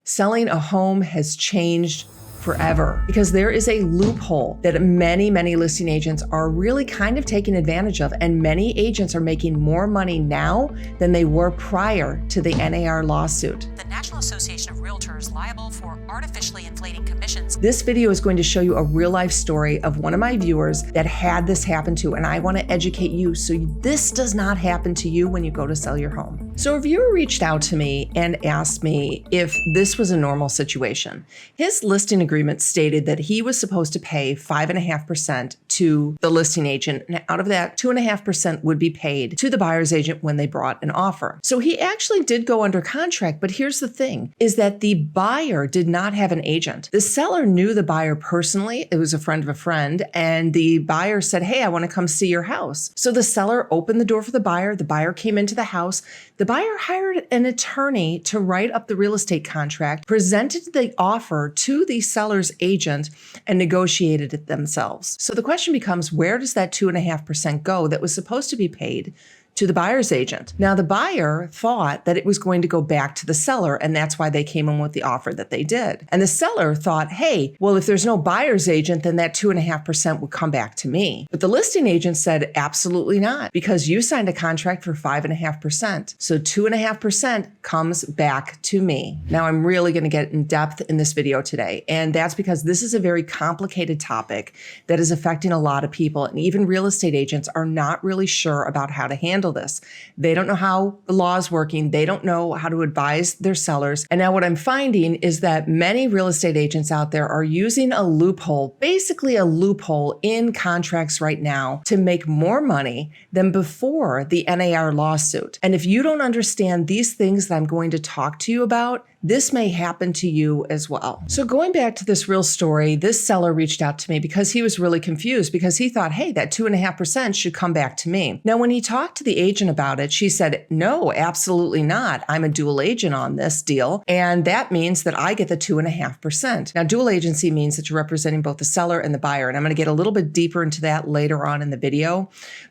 selling a home has changed forever because there is a loophole that many listing agents are really kind of taking advantage of, and many agents are making more money now than they were prior to the NAR lawsuit. The National Association of Realtors liable for artificially inflating commissions. This video is going to show you a real life story of one of my viewers that had this happen to, and I want to educate you so this does not happen to you when you go to sell your home. So a viewer reached out to me and asked me if this was a normal situation. His listing agreement stated that he was supposed to pay 5.5% to the listing agent, and out of that, 2.5% would be paid to the buyer's agent when they brought an offer. So he actually did go under contract, but here's the thing, is that the buyer did not have an agent. The seller knew the buyer personally. It was a friend of a friend, and the buyer said, hey, I want to come see your house. So the seller opened the door for the buyer. The buyer came into the house. The buyer hired an attorney to write up the real estate contract, presented the offer to the seller's agent, and negotiated it themselves. So the question becomes, where does that 2.5% go that was supposed to be paid to the buyer's agent? Now, the buyer thought that it was going to go back to the seller, and that's why they came in with the offer that they did. And the seller thought, hey, well, if there's no buyer's agent, then that 2.5% would come back to me. But the listing agent said, absolutely not, because you signed a contract for 5.5%. So 2.5% comes back to me. Now, I'm really going to get in depth in this video today, and that's because this is a very complicated topic that is affecting a lot of people, and even real estate agents are not really sure about how to handle this. They don't know how the law is working. They don't know how to advise their sellers. And now what I'm finding is that many real estate agents out there are using a loophole, basically a loophole in contracts right now to make more money than before the NAR lawsuit. And if you don't understand these things that I'm going to talk to you about, this may happen to you as well. So going back to this real story, this seller reached out to me because he was really confused because he thought, hey, that 2.5% should come back to me. Now, when he talked to the agent about it, she said, no, absolutely not. I'm a dual agent on this deal, and that means that I get the 2.5%. Now, dual agency means that you're representing both the seller and the buyer, and I'm going to get a little bit deeper into that later on in the video.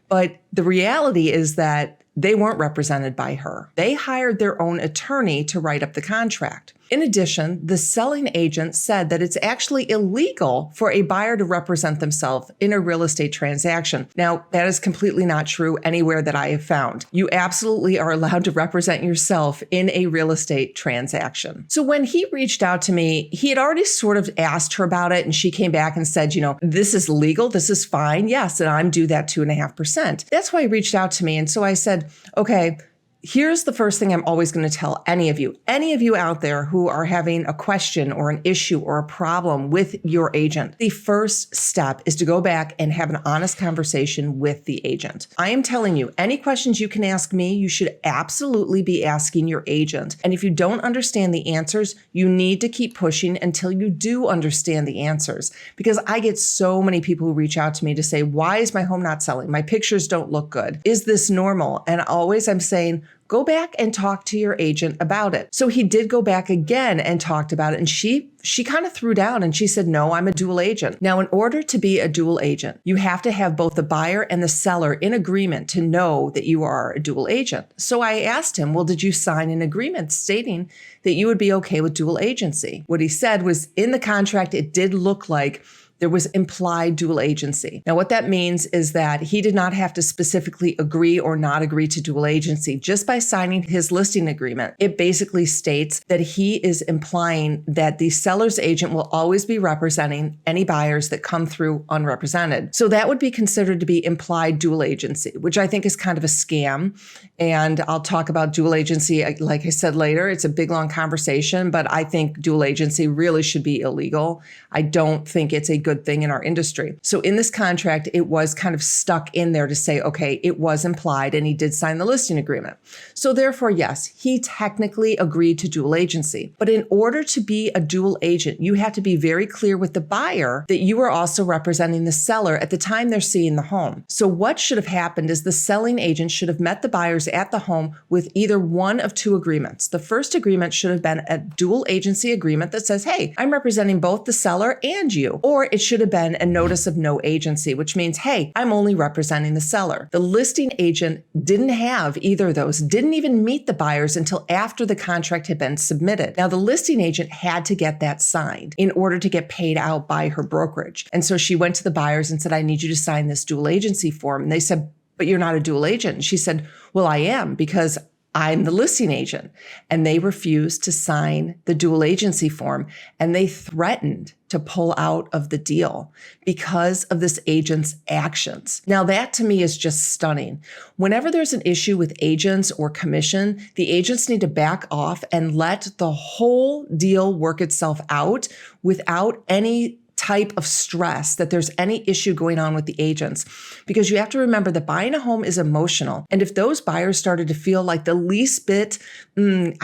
But the reality is that they weren't represented by her. They hired their own attorney to write up the contract. In addition, the selling agent said that it's actually illegal for a buyer to represent themselves in a real estate transaction. Now, that is completely not true anywhere that I have found. You absolutely are allowed to represent yourself in a real estate transaction. So when he reached out to me, he had already sort of asked her about it, and she came back and said, this is legal, this is fine. Yes, and I'm due that 2.5%. That's why he reached out to me. And so I said, okay, here's the first thing I'm always going to tell any of you out there who are having a question or an issue or a problem with your agent. The first step is to go back and have an honest conversation with the agent. I am telling you, any questions you can ask me, you should absolutely be asking your agent. And if you don't understand the answers, you need to keep pushing until you do understand the answers. Because I get so many people who reach out to me to say, why is my home not selling? My pictures don't look good. Is this normal? And always I'm saying, go back and talk to your agent about it. So he did go back again and talked about it. And she kind of threw down and she said, no, I'm a dual agent. Now, in order to be a dual agent, you have to have both the buyer and the seller in agreement to know that you are a dual agent. So I asked him, well, did you sign an agreement stating that you would be okay with dual agency? What he said was, in the contract, it did look like there was implied dual agency. Now, what that means is that he did not have to specifically agree or not agree to dual agency. Just by signing his listing agreement, it basically states that he is implying that the seller's agent will always be representing any buyers that come through unrepresented. So that would be considered to be implied dual agency, which I think is kind of a scam. And I'll talk about dual agency, like I said later. It's a big, long conversation, but I think dual agency really should be illegal. I don't think it's a good thing in our industry. So in this contract, it was kind of stuck in there to say, okay, it was implied and he did sign the listing agreement. So therefore, yes, he technically agreed to dual agency. But in order to be a dual agent, you have to be very clear with the buyer that you are also representing the seller at the time they're seeing the home. So what should have happened is the selling agent should have met the buyers at the home with either one of two agreements. The first agreement should have been a dual agency agreement that says, hey, I'm representing both the seller and you. Or it it should have been a notice of no agency, which means, hey, I'm only representing the seller. The listing agent didn't have either of those, didn't even meet the buyers until after the contract had been submitted. Now, the listing agent had to get that signed in order to get paid out by her brokerage. And so she went to the buyers and said, I need you to sign this dual agency form. And they said, but you're not a dual agent. And she said, well, I am, because I'm the listing agent. And they refused to sign the dual agency form. And they threatened to pull out of the deal because of this agent's actions. Now, that to me is just stunning. Whenever there's an issue with agents or commission, the agents need to back off and let the whole deal work itself out without any type of stress that there's any issue going on with the agents. Because you have to remember that buying a home is emotional. And if those buyers started to feel like the least bit, kind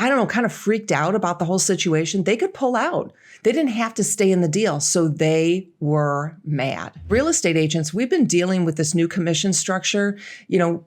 of freaked out about the whole situation, they could pull out. They didn't have to stay in the deal. So they were mad. Real estate agents, we've been dealing with this new commission structure,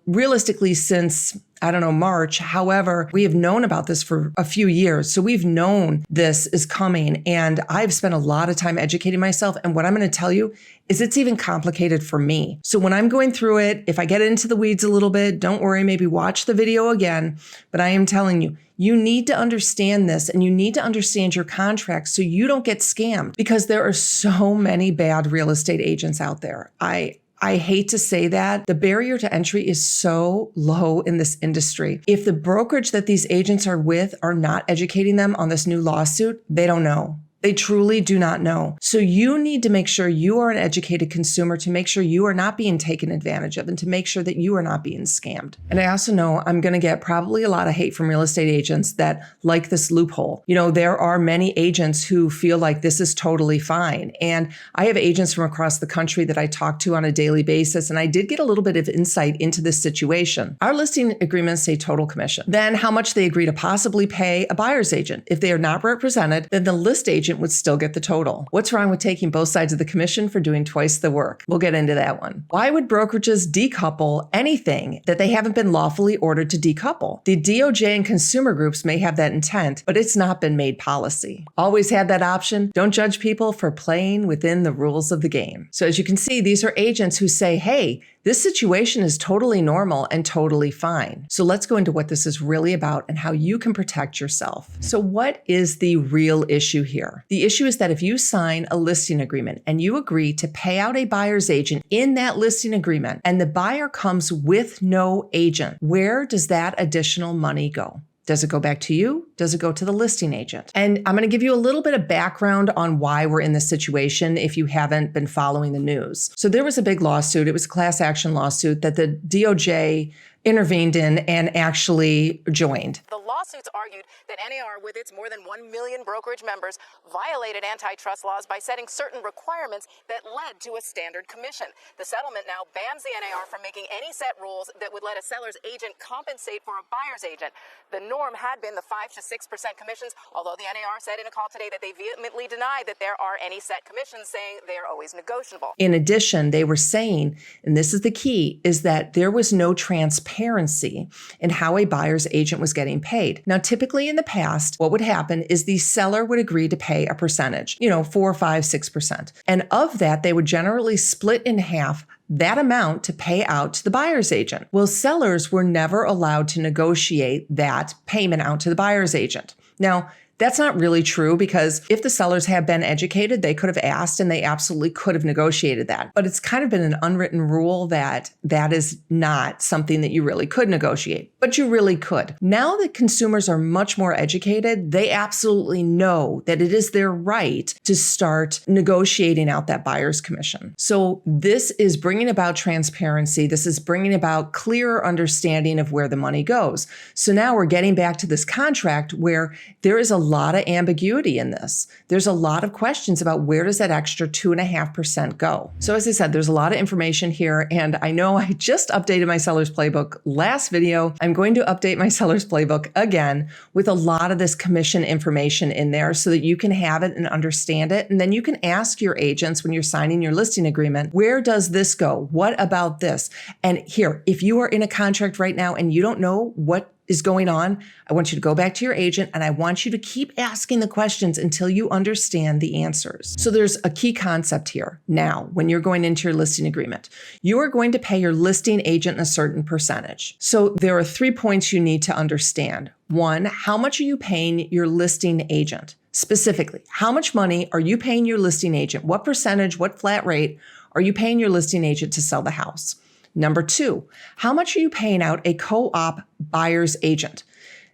realistically since March. However, we have known about this for a few years. So we've known this is coming, and I've spent a lot of time educating myself. And what I'm going to tell you is it's even complicated for me. So when I'm going through it, if I get into the weeds a little bit, don't worry, maybe watch the video again. But I am telling you, you need to understand this, and you need to understand your contract so you don't get scammed, because there are so many bad real estate agents out there. I hate to say that. The barrier to entry is so low in this industry. If the brokerage that these agents are with are not educating them on this new lawsuit, they don't know. They truly do not know. So you need to make sure you are an educated consumer, to make sure you are not being taken advantage of, and to make sure that you are not being scammed. And I also know I'm going to get probably a lot of hate from real estate agents that like this loophole. There are many agents who feel like this is totally fine. And I have agents from across the country that I talk to on a daily basis. And I did get a little bit of insight into this situation. Our listing agreements say total commission. Then how much they agree to possibly pay a buyer's agent. If they are not represented, then the list agent would still get the total. What's wrong with taking both sides of the commission for doing twice the work? We'll get into that one. Why would brokerages decouple anything that they haven't been lawfully ordered to decouple? The DOJ and consumer groups may have that intent, but it's not been made policy. Always had that option. Don't judge people for playing within the rules of the game. So as you can see, these are agents who say, hey, this situation is totally normal and totally fine. So let's go into what this is really about and how you can protect yourself. So what is the real issue here? The issue is that if you sign a listing agreement and you agree to pay out a buyer's agent in that listing agreement, and the buyer comes with no agent, where does that additional money go? Does it go back to you? Does it go to the listing agent? And I'm going to give you a little bit of background on why we're in this situation if you haven't been following the news. So there was a big lawsuit. It was a class action lawsuit that the DOJ intervened in and actually joined. The lawsuits argued that NAR, with its more than 1 million brokerage members, violated antitrust laws by setting certain requirements that led to a standard commission. The settlement now bans the NAR from making any set rules that would let a seller's agent compensate for a buyer's agent. The norm had been the 5 to 6% commissions, although the NAR said in a call today that they vehemently deny that there are any set commissions, saying they are always negotiable. In addition, they were saying, and this is the key, is that there was no transparency in how a buyer's agent was getting paid. Now, typically in the past, what would happen is the seller would agree to pay a percentage, 4, 5, 6%. And of that, they would generally split in half that amount to pay out to the buyer's agent. Well, sellers were never allowed to negotiate that payment out to the buyer's agent. Now, that's not really true, because if the sellers had been educated, they could have asked and they absolutely could have negotiated that. But it's kind of been an unwritten rule that that is not something that you really could negotiate, but you really could. Now that consumers are much more educated, they absolutely know that it is their right to start negotiating out that buyer's commission. So this is bringing about transparency. This is bringing about clearer understanding of where the money goes. So now we're getting back to this contract where there is a lot of ambiguity in this. There's a lot of questions about where does that extra 2.5% go. So as I said, there's a lot of information here, and I know I just updated my seller's playbook last video. I'm going to update my seller's playbook again with a lot of this commission information in there so that you can have it and understand it. And then you can ask your agents when you're signing your listing agreement, where does this go? What about this? And here, if you are in a contract right now and you don't know what is going on, I want you to go back to your agent and I want you to keep asking the questions until you understand the answers. So there's a key concept here. Now, when you're going into your listing agreement, you are going to pay your listing agent a certain percentage. So there are 3 points you need to understand. 1, how much are you paying your listing agent? Specifically, how much money are you paying your listing agent? What percentage, what flat rate are you paying your listing agent to sell the house? Number 2, how much are you paying out a co-op buyer's agent?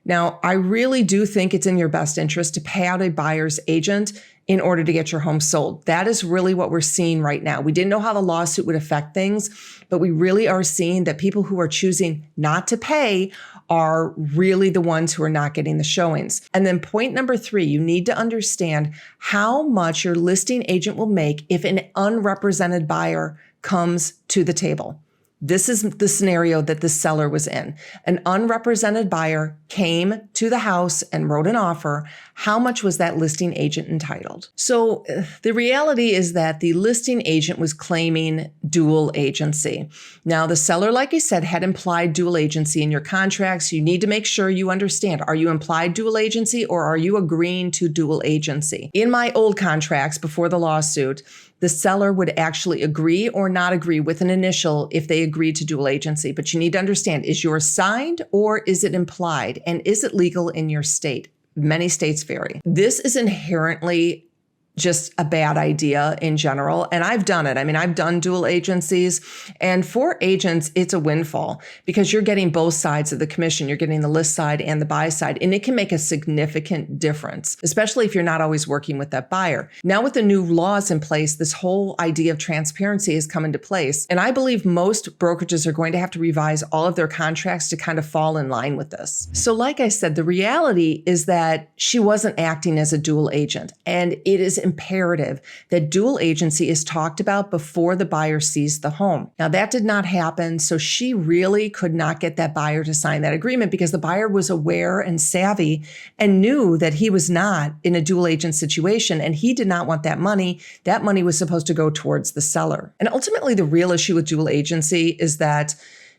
Now, I really do think it's in your best interest to pay out a buyer's agent in order to get your home sold. That is really what we're seeing right now. We didn't know how the lawsuit would affect things, but we really are seeing that people who are choosing not to pay are really the ones who are not getting the showings. And then point number 3, you need to understand how much your listing agent will make if an unrepresented buyer comes to the table. This is the scenario that the seller was in. An unrepresented buyer came to the house and wrote an offer. How much was that listing agent entitled? So the reality is that the listing agent was claiming dual agency. Now, the seller, like I said, had implied dual agency in your contracts. You need to make sure you understand, are you implied dual agency or are you agreeing to dual agency? In my old contracts before the lawsuit, the seller would actually agree or not agree with an initial if they agreed to dual agency. But you need to understand, is yours signed or is it implied? And is it legal in your state? Many states vary. This is inherently just a bad idea in general. And I've done it. I mean, I've done dual agencies, and for agents, it's a windfall because you're getting both sides of the commission. You're getting the list side and the buy side, and it can make a significant difference, especially if you're not always working with that buyer. Now with the new laws in place, this whole idea of transparency has come into place. And I believe most brokerages are going to have to revise all of their contracts to kind of fall in line with this. So like I said, the reality is that she wasn't acting as a dual agent, and it is imperative that dual agency is talked about before the buyer sees the home. Now that did not happen, so she really could not get that buyer to sign that agreement because the buyer was aware and savvy and knew that he was not in a dual agent situation and he did not want that money. That money was supposed to go towards the seller. And ultimately the real issue with dual agency is that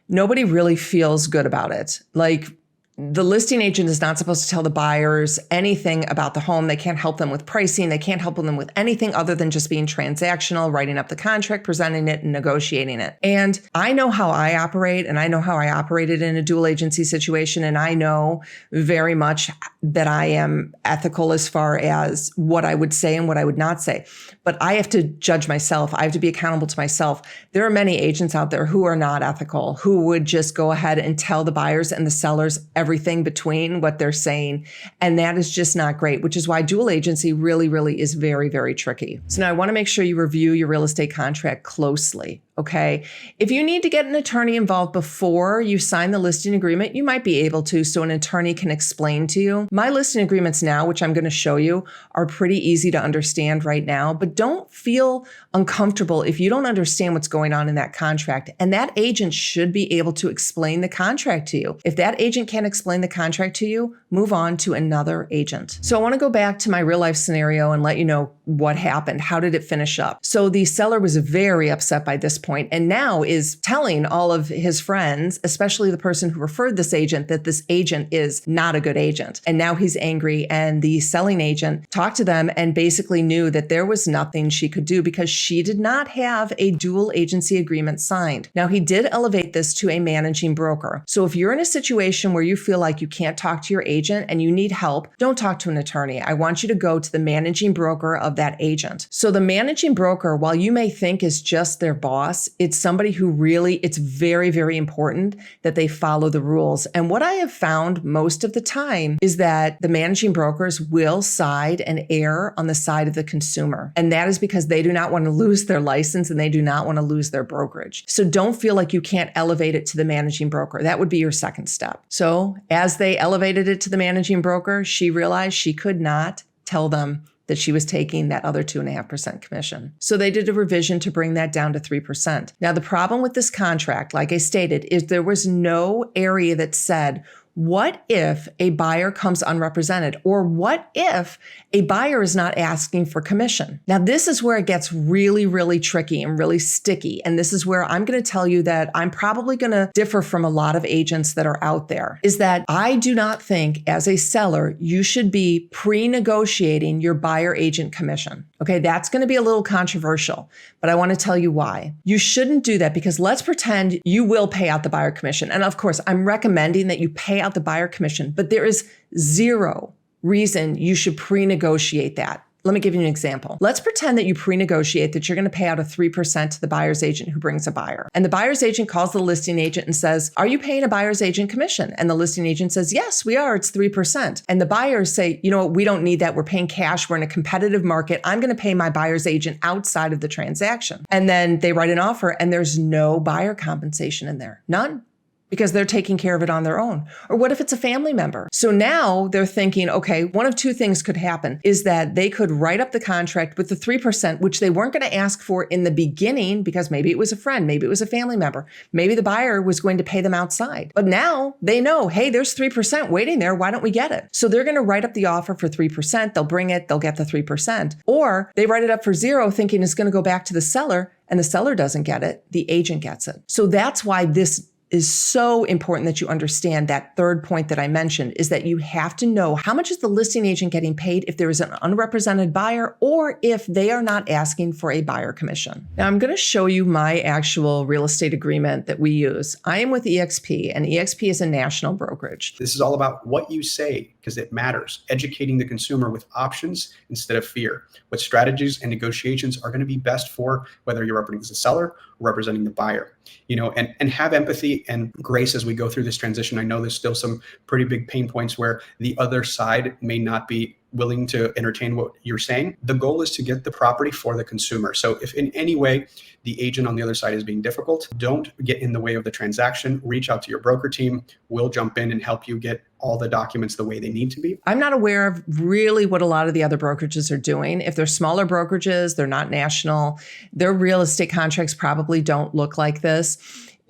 nobody really feels good about it. Like, the listing agent is not supposed to tell the buyers anything about the home. They can't help them with pricing. They can't help them with anything other than just being transactional, writing up the contract, presenting it, and negotiating it. And I know how I operate, and I know how I operated in a dual agency situation. And I know very much that I am ethical as far as what I would say and what I would not say. But I have to judge myself. I have to be accountable to myself. There are many agents out there who are not ethical, who would just go ahead and tell the buyers and the sellers everything between what they're saying. And that is just not great, which is why dual agency really, really is very, very tricky. So now I want to make sure you review your real estate contract closely. Okay. If you need to get an attorney involved before you sign the listing agreement, you might be able to, so an attorney can explain to you. My listing agreements now, which I'm going to show you, are pretty easy to understand right now, but don't feel uncomfortable if you don't understand what's going on in that contract. And that agent should be able to explain the contract to you. If that agent can't explain the contract to you, move on to another agent. So I want to go back to my real life scenario and let you know what happened. How did it finish up? So the seller was very upset by this point and now is telling all of his friends, especially the person who referred this agent, that this agent is not a good agent. And now he's angry, and the selling agent talked to them and basically knew that there was nothing she could do because she did not have a dual agency agreement signed. Now he did elevate this to a managing broker. So if you're in a situation where you feel like you can't talk to your agent and you need help, don't talk to an attorney. I want you to go to the managing broker of that agent. So the managing broker, while you may think is just their boss, it's somebody who really, it's very, very important that they follow the rules. And what I have found most of the time is that the managing brokers will side and err on the side of the consumer. And that is because they do not want to lose their license and they do not want to lose their brokerage. So don't feel like you can't elevate it to the managing broker. That would be your second step. So as they elevated it to the managing broker, she realized she could not tell them that she was taking that other 2.5% commission. So they did a revision to bring that down to 3%. Now, the problem with this contract, like I stated, is there was no area that said what if a buyer comes unrepresented? Or what if a buyer is not asking for commission? Now, this is where it gets really, really tricky and really sticky. And this is where I'm going to tell you that I'm probably going to differ from a lot of agents that are out there, is that I do not think as a seller, you should be pre-negotiating your buyer agent commission. Okay, that's going to be a little controversial, but I want to tell you why. You shouldn't do that because let's pretend you will pay out the buyer commission. And of course, I'm recommending that you pay out the buyer commission, but there is zero reason you should pre-negotiate that. Let me give you an example. Let's pretend that you pre-negotiate that you're going to pay out a 3% to the buyer's agent who brings a buyer. And the buyer's agent calls the listing agent and says, are you paying a buyer's agent commission? And the listing agent says, yes, we are. It's 3%. And the buyers say, you know what? We don't need that. We're paying cash. We're in a competitive market. I'm going to pay my buyer's agent outside of the transaction. And then they write an offer and there's no buyer compensation in there. None. Because they're taking care of it on their own. Or what if it's a family member? So now they're thinking, okay, one of two things could happen is that they could write up the contract with the 3%, which they weren't going to ask for in the beginning because maybe it was a friend, maybe it was a family member, maybe the buyer was going to pay them outside. But now they know, hey, there's 3% waiting there. Why don't we get it? So they're going to write up the offer for 3%. They'll bring it. They'll get the 3%. Or they write it up for 0 thinking it's going to go back to the seller and the seller doesn't get it. The agent gets it. So that's why this is so important that you understand that third point that I mentioned is that you have to know how much is the listing agent getting paid if there is an unrepresented buyer or if they are not asking for a buyer commission. Now I'm going to show you my actual real estate agreement that we use. I am with EXP and EXP is a national brokerage. This is all about what you say because it matters. Educating the consumer with options instead of fear. What strategies and negotiations are going to be best for whether you're representing as a seller or representing the buyer. And have empathy and grace as we go through this transition. I know there's still some pretty big pain points where the other side may not be willing to entertain what you're saying. The goal is to get the property for the consumer. So if in any way the agent on the other side is being difficult, don't get in the way of the transaction. Reach out to your broker team. We'll jump in and help you get all the documents the way they need to be. I'm not aware of really what a lot of the other brokerages are doing. If they're smaller brokerages, they're not national, their real estate contracts probably don't look like this.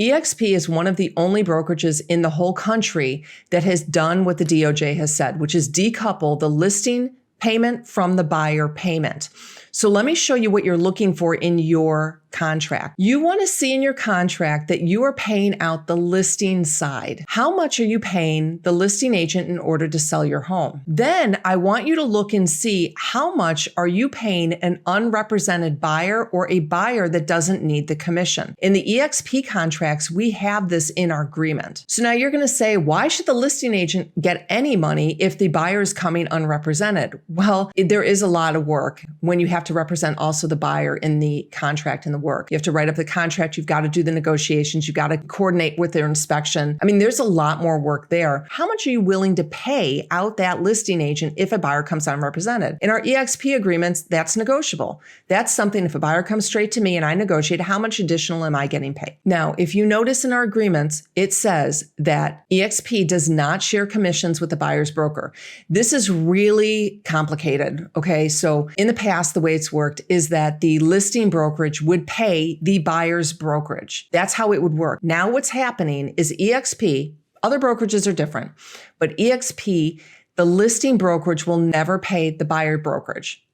EXP is one of the only brokerages in the whole country that has done what the DOJ has said, which is decouple the listing payment from the buyer payment. So let me show you what you're looking for in your contract. You want to see in your contract that you are paying out the listing side. How much are you paying the listing agent in order to sell your home? Then I want you to look and see how much are you paying an unrepresented buyer or a buyer that doesn't need the commission. In the EXP contracts, we have this in our agreement. So now you're going to say, why should the listing agent get any money if the buyer is coming unrepresented? Well, there is a lot of work when you have to represent also the buyer in the contract and the work. You have to write up the contract. You've got to do the negotiations. You've got to coordinate with their inspection. I mean, there's a lot more work there. How much are you willing to pay out that listing agent if a buyer comes unrepresented? In our EXP agreements, that's negotiable. That's something if a buyer comes straight to me and I negotiate, how much additional am I getting paid? Now, if you notice in our agreements, it says that EXP does not share commissions with the buyer's broker. This is really complicated. Okay. So in the past, the way it's worked is that the listing brokerage would pay the buyer's brokerage. That's how it would work. Now what's happening is EXP, other brokerages are different, but EXP, the listing brokerage will never pay the buyer brokerage.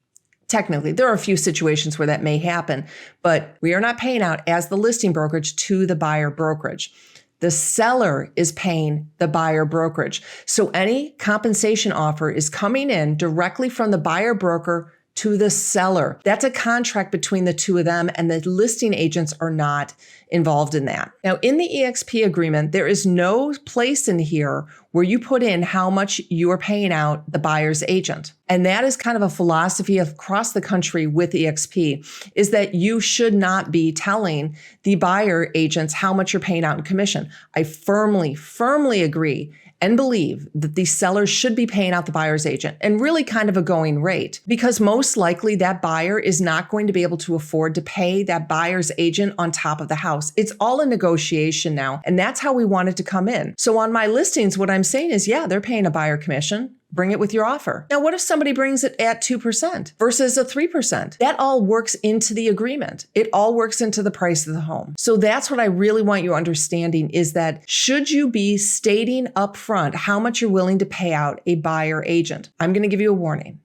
Technically, there are a few situations where that may happen, but we are not paying out as the listing brokerage to the buyer brokerage. The seller is paying the buyer brokerage. So any compensation offer is coming in directly from the buyer broker to the seller. That's a contract between the two of them, and the listing agents are not involved in that. Now, in the EXP agreement, there is no place in here where you put in how much you are paying out the buyer's agent. And that is kind of a philosophy across the country with EXP, is that you should not be telling the buyer agents how much you're paying out in commission. I firmly agree and believe that the seller should be paying out the buyer's agent, and really kind of a going rate, because most likely that buyer is not going to be able to afford to pay that buyer's agent on top of the house. It's all a negotiation now, and that's how we want it to come in. So on my listings, what I'm saying is, yeah, they're paying a buyer commission. bring it with your offer. Now, what if somebody brings it at 2% versus a 3%? That all works into the agreement. It all works into the price of the home. So that's what I really want you understanding is that should you be stating upfront how much you're willing to pay out a buyer agent? I'm going to give you a warning.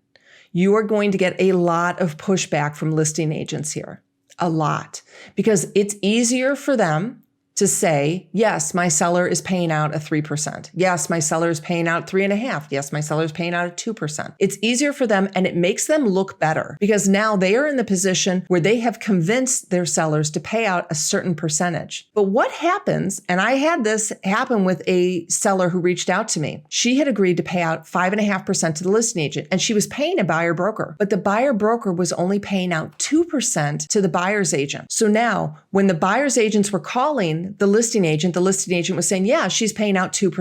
You are going to get a lot of pushback from listing agents here. A lot. Because it's easier for them to say, yes, my seller is paying out a 3%. Yes, my seller is paying out 3.5%. Yes, my seller is paying out a 2%. It's easier for them and it makes them look better because now they are in the position where they have convinced their sellers to pay out a certain percentage. But what happens, and I had this happen with a seller who reached out to me. She had agreed to pay out 5.5% to the listing agent and she was paying a buyer broker, but the buyer broker was only paying out 2% to the buyer's agent. So now when the buyer's agents were calling the listing agent was saying, yeah, she's paying out 2%.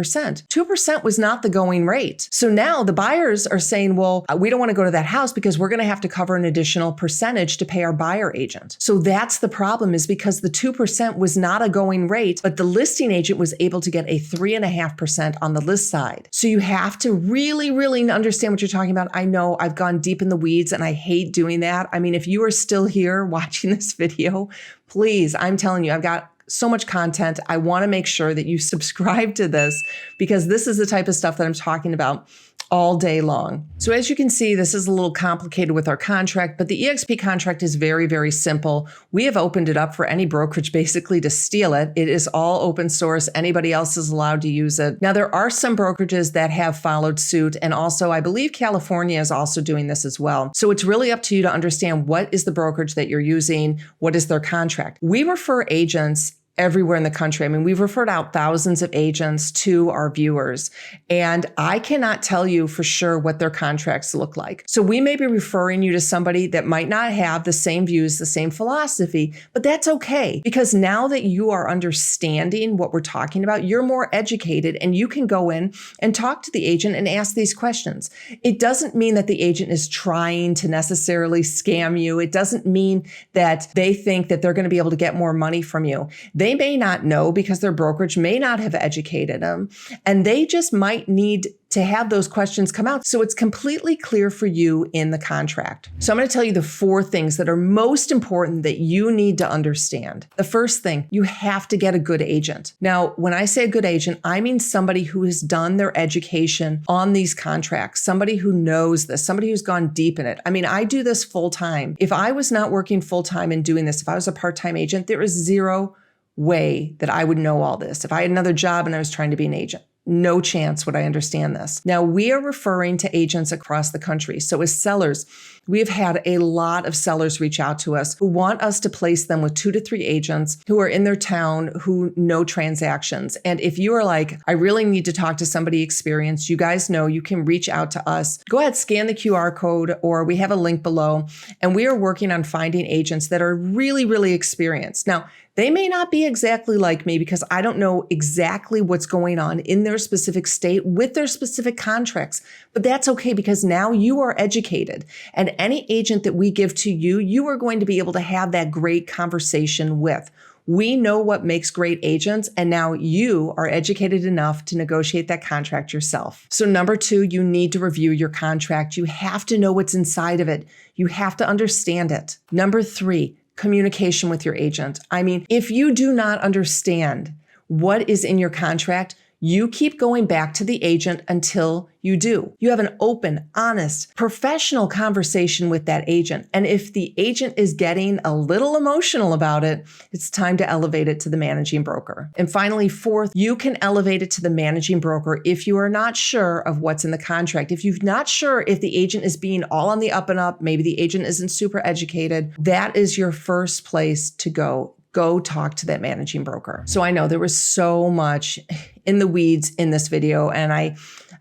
2% was not the going rate. So now the buyers are saying, well, we don't want to go to that house because we're going to have to cover an additional percentage to pay our buyer agent. So that's the problem is because the 2% was not a going rate, but the listing agent was able to get a 3.5% on the list side. So you have to really, really understand what you're talking about. I know I've gone deep in the weeds and I hate doing that. I mean, if you are still here watching this video, please, I'm telling you, I've got so much content. I want to make sure that you subscribe to this because this is the type of stuff that I'm talking about all day long. So as you can see, this is a little complicated with our contract, but the EXP contract is very, very simple. We have opened it up for any brokerage basically to steal it. It is all open source. Anybody else is allowed to use it. Now, there are some brokerages that have followed suit. And also, I believe California is also doing this as well. So it's really up to you to understand what is the brokerage that you're using, what is their contract. We refer agents everywhere in the country. I mean, we've referred out thousands of agents to our viewers, and I cannot tell you for sure what their contracts look like. So we may be referring you to somebody that might not have the same views, the same philosophy, but that's okay because now that you are understanding what we're talking about, you're more educated and you can go in and talk to the agent and ask these questions. It doesn't mean that the agent is trying to necessarily scam you. It doesn't mean that they think that they're going to be able to get more money from you. They may not know because their brokerage may not have educated them, and they just might need to have those questions come out. So it's completely clear for you in the contract. So I'm going to tell you the 4 things that are most important that you need to understand. The first thing, you have to get a good agent. Now, when I say a good agent, I mean somebody who has done their education on these contracts, somebody who knows this, somebody who's gone deep in it. I mean, I do this full time. If I was not working full time and doing this, if I was a part-time agent, there is zero way that I would know all this. If I had another job and I was trying to be an agent, no chance would I understand this. Now, we are referring to agents across the country. So as sellers, we have had a lot of sellers reach out to us who want us to place them with 2 to 3 agents who are in their town who know transactions. And if you are like, I really need to talk to somebody experienced, you guys know you can reach out to us. Go ahead, scan the QR code, or we have a link below. And we are working on finding agents that are really, really experienced. Now, they may not be exactly like me because I don't know exactly what's going on in their specific state with their specific contracts, but that's okay because now you are educated, and any agent that we give to you, you are going to be able to have that great conversation with. We know what makes great agents, and now you are educated enough to negotiate that contract yourself. So number 2, you need to review your contract. You have to know what's inside of it. You have to understand it. Number 3, communication with your agent. I mean, if you do not understand what is in your contract, you keep going back to the agent until you do. You have an open, honest, professional conversation with that agent. And if the agent is getting a little emotional about it, it's time to elevate it to the managing broker. And finally, 4th, you can elevate it to the managing broker if you are not sure of what's in the contract. If you're not sure if the agent is being all on the up and up, maybe the agent isn't super educated, that is your first place to go. Go talk to that managing broker. So I know there was so much in the weeds in this video, and I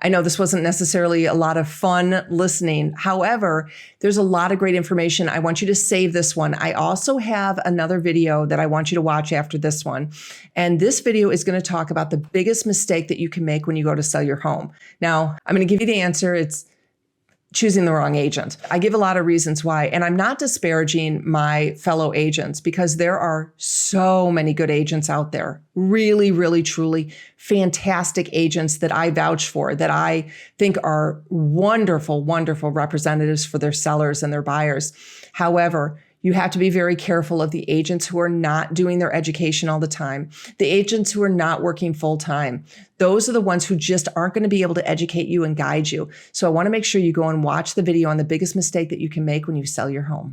know this wasn't necessarily a lot of fun listening. However, there's a lot of great information. I want you to save this one. I also have another video that I want you to watch after this one. And this video is going to talk about the biggest mistake that you can make when you go to sell your home. Now, I'm going to give you the answer. It's choosing the wrong agent. I give a lot of reasons why, and I'm not disparaging my fellow agents because there are so many good agents out there. Really, really, truly fantastic agents that I vouch for, that I think are wonderful, wonderful representatives for their sellers and their buyers. However, you have to be very careful of the agents who are not doing their education all the time, the agents who are not working full time. Those are the ones who just aren't going to be able to educate you and guide you. So I want to make sure you go and watch the video on the biggest mistake that you can make when you sell your home.